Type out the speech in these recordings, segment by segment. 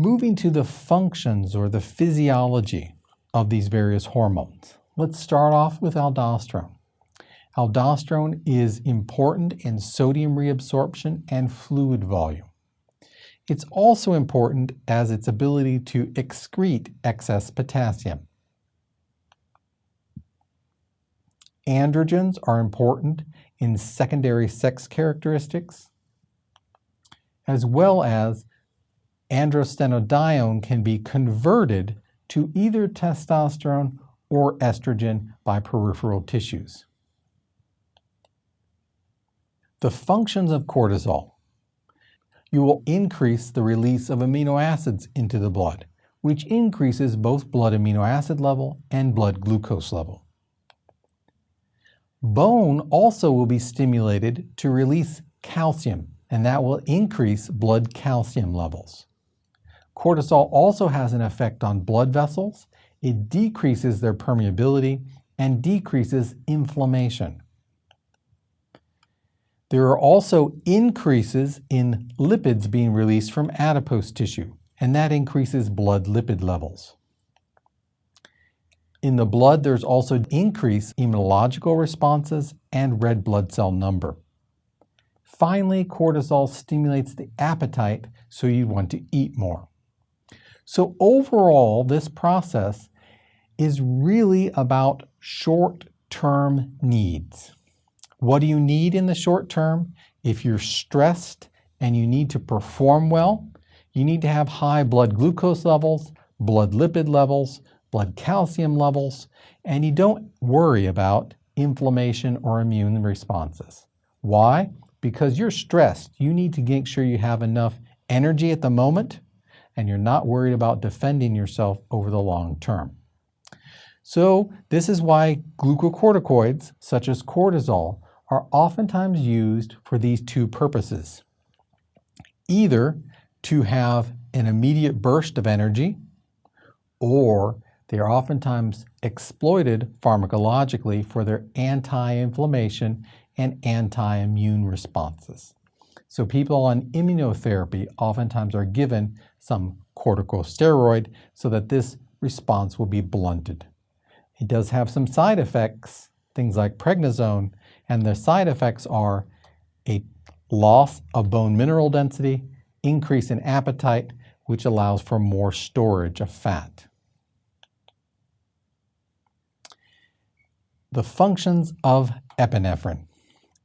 Moving to the functions or the physiology of these various hormones. Let's start off with aldosterone. Aldosterone is important in sodium reabsorption and fluid volume. It's also important as its ability to excrete excess potassium. Androgens are important in secondary sex characteristics, as well as androstenedione can be converted to either testosterone or estrogen by peripheral tissues. The functions of cortisol. You will increase the release of amino acids into the blood, which increases both blood amino acid level and blood glucose level. Bone also will be stimulated to release calcium, and that will increase blood calcium levels. Cortisol also has an effect on blood vessels. It decreases their permeability and decreases inflammation. There are also increases in lipids being released from adipose tissue, and that increases blood lipid levels. In the blood, there's also increased immunological responses and red blood cell number. Finally, cortisol stimulates the appetite, so you want to eat more. So overall, this process is really about short-term needs. What do you need in the short term? If you're stressed and you need to perform well, you need to have high blood glucose levels, blood lipid levels, blood calcium levels, and you don't worry about inflammation or immune responses. Why? Because you're stressed. You need to make sure you have enough energy at the moment, and you're not worried about defending yourself over the long term. So this is why glucocorticoids, such as cortisol, are oftentimes used for these two purposes. Either to have an immediate burst of energy, or they are oftentimes exploited pharmacologically for their anti-inflammation and anti-immune responses. So people on immunotherapy oftentimes are given some corticosteroid so that this response will be blunted. It does have some side effects, things like prednisone, and the side effects are a loss of bone mineral density, increase in appetite, which allows for more storage of fat. The functions of epinephrine.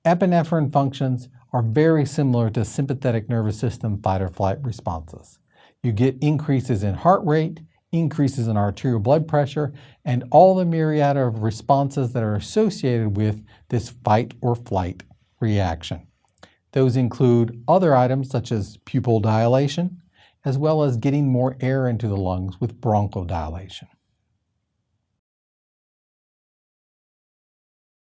Epinephrine functions are very similar to sympathetic nervous system fight or flight responses. You get increases in heart rate, increases in arterial blood pressure, and all the myriad of responses that are associated with this fight or flight reaction. Those include other items such as pupil dilation, as well as getting more air into the lungs with bronchodilation.